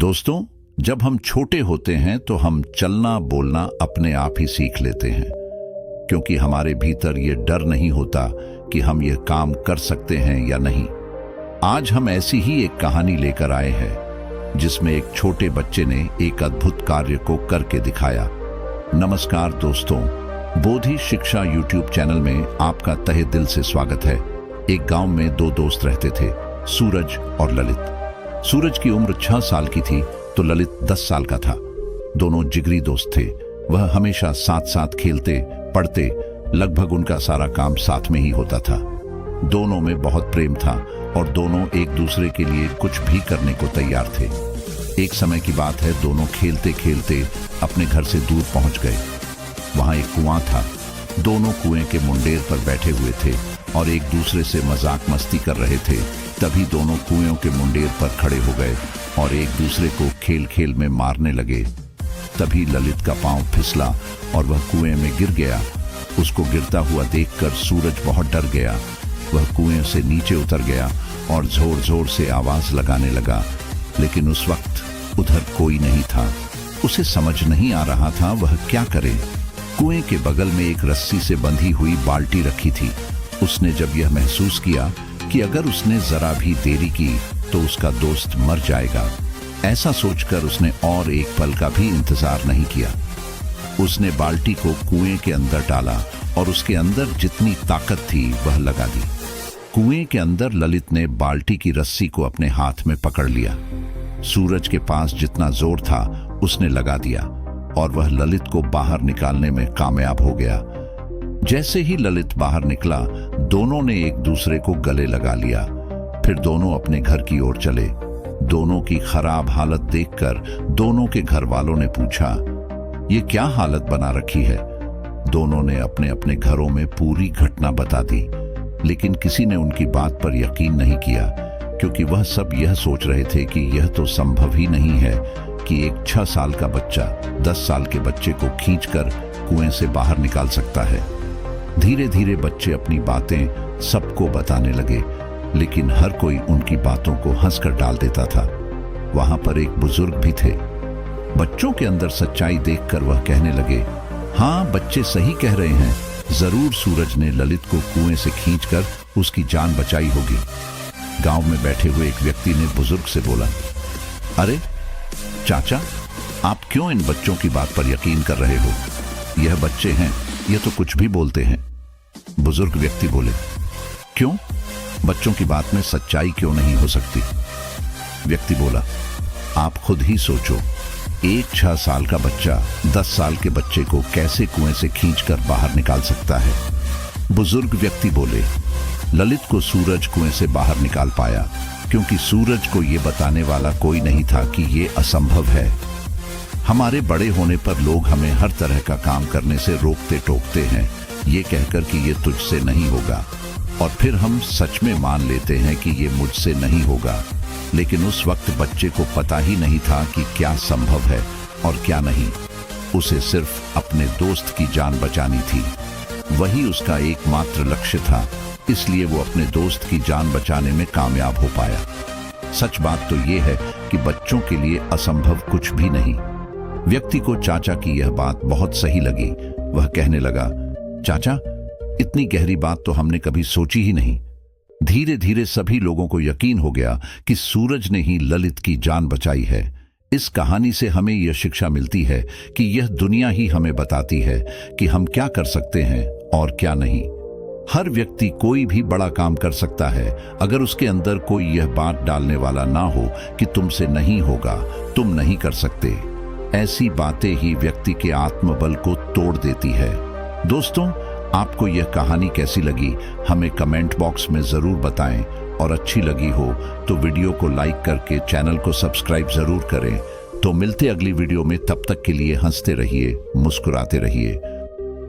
दोस्तों, जब हम छोटे होते हैं तो हम चलना बोलना अपने आप ही सीख लेते हैं, क्योंकि हमारे भीतर ये डर नहीं होता कि हम ये काम कर सकते हैं या नहीं। आज हम ऐसी ही एक कहानी लेकर आए हैं जिसमें एक छोटे बच्चे ने एक अद्भुत कार्य को करके दिखाया। नमस्कार दोस्तों, बोधि शिक्षा यूट्यूब चैनल में आपका तहे दिल से स्वागत है। एक गांव में दो दोस्त रहते थे, सूरज और ललित। सूरज की उम्र 6 साल की थी तो ललित 10 साल का था। दोनों जिगरी दोस्त थे। वह हमेशा साथ साथ खेलते, पढ़ते, लगभग उनका सारा काम साथ में ही होता था। दोनों में बहुत प्रेम था और दोनों एक दूसरे के लिए कुछ भी करने को तैयार थे। एक समय की बात है, दोनों खेलते खेलते अपने घर से दूर पहुंच गए। वहां एक कुआं था। दोनों कुएं के मुंडेर पर बैठे हुए थे और एक दूसरे से मजाक मस्ती कर रहे थे। तभी दोनों कुएं के मुंडेर पर खड़े हो गए और एक दूसरे को खेल खेल में मारने लगे। तभी ललित का पांव फिसला और वह कुएं में गिर गया। उसको गिरता हुआ देखकर सूरज बहुत डर गया। वह कुएं से नीचे उतर गया और जोर जोर से आवाज लगाने लगा, लेकिन उस वक्त उधर कोई नहीं था। उसे समझ नहीं आ रहा था वह क्या करे। कुएं के बगल में एक रस्सी से बंधी हुई बाल्टी रखी थी। उसने जब यह महसूस किया कि अगर उसने जरा भी देरी की तो उसका दोस्त मर जाएगा, ऐसा सोचकर उसने और एक पल का भी इंतजार नहीं किया। उसने बाल्टी को कुएं के अंदर डाला और उसके अंदर जितनी ताकत थी वह लगा दी। कुएं के अंदर ललित ने बाल्टी की रस्सी को अपने हाथ में पकड़ लिया। सूरज के पास जितना जोर था उसने लगा दिया और वह ललित को बाहर निकालने में कामयाब हो गया। जैसे ही ललित बाहर निकला, दोनों ने एक दूसरे को गले लगा लिया। फिर दोनों अपने घर की ओर चले। दोनों की खराब हालत देखकर दोनों के घर वालों ने पूछा, ये क्या हालत बना रखी है? दोनों ने अपने अपने घरों में पूरी घटना बता दी, लेकिन किसी ने उनकी बात पर यकीन नहीं किया, क्योंकि वह सब यह सोच रहे थे कि यह तो संभव ही नहीं है कि एक 6 साल का बच्चा 10 साल के बच्चे को खींचकर कुएं से बाहर निकाल सकता है। धीरे धीरे बच्चे अपनी बातें सबको बताने लगे, लेकिन हर कोई उनकी बातों को हंसकर टाल देता था। वहां पर एक बुजुर्ग भी थे। बच्चों के अंदर सच्चाई देखकर वह कहने लगे, हाँ, बच्चे सही कह रहे हैं, जरूर सूरज ने ललित को कुएं से खींचकर उसकी जान बचाई होगी। गांव में बैठे हुए एक व्यक्ति ने बुजुर्ग से बोला, अरे चाचा, आप क्यों इन बच्चों की बात पर यकीन कर रहे हो? यह बच्चे हैं, ये तो कुछ भी बोलते हैं। बुजुर्ग व्यक्ति बोले, क्यों? बच्चों की बात में सच्चाई क्यों नहीं हो सकती? व्यक्ति बोला, आप खुद ही सोचो, एक 6 साल का बच्चा 10 साल के बच्चे को कैसे कुएं से खींचकर बाहर निकाल सकता है? बुजुर्ग व्यक्ति बोले, ललित को सूरज कुएं से बाहर निकाल पाया, क्योंकि सूरज को यह बताने वाला कोई नहीं था कि यह असंभव है। हमारे बड़े होने पर लोग हमें हर तरह का काम करने से रोकते टोकते हैं, ये कहकर कि ये तुझसे नहीं होगा, और फिर हम सच में मान लेते हैं कि ये मुझसे नहीं होगा। लेकिन उस वक्त बच्चे को पता ही नहीं था कि क्या संभव है और क्या नहीं। उसे सिर्फ अपने दोस्त की जान बचानी थी, वही उसका एकमात्र लक्ष्य था। इसलिए वो अपने दोस्त की जान बचाने में कामयाब हो पाया। सच बात तो ये है कि बच्चों के लिए असंभव कुछ भी नहीं। व्यक्ति को चाचा की यह बात बहुत सही लगी। वह कहने लगा, चाचा, इतनी गहरी बात तो हमने कभी सोची ही नहीं। धीरे धीरे सभी लोगों को यकीन हो गया कि सूरज ने ही ललित की जान बचाई है। इस कहानी से हमें यह शिक्षा मिलती है कि यह दुनिया ही हमें बताती है कि हम क्या कर सकते हैं और क्या नहीं। हर व्यक्ति कोई भी बड़ा काम कर सकता है, अगर उसके अंदर कोई यह बात डालने वाला ना हो कि तुमसे नहीं होगा, तुम नहीं कर सकते। ऐसी बातें ही व्यक्ति के आत्मबल को तोड़ देती है। दोस्तों, आपको यह कहानी कैसी लगी हमें कमेंट बॉक्स में जरूर बताएं, और अच्छी लगी हो तो वीडियो को लाइक करके चैनल को सब्सक्राइब जरूर करें। तो मिलते अगली वीडियो में, तब तक के लिए हंसते रहिए, मुस्कुराते रहिए।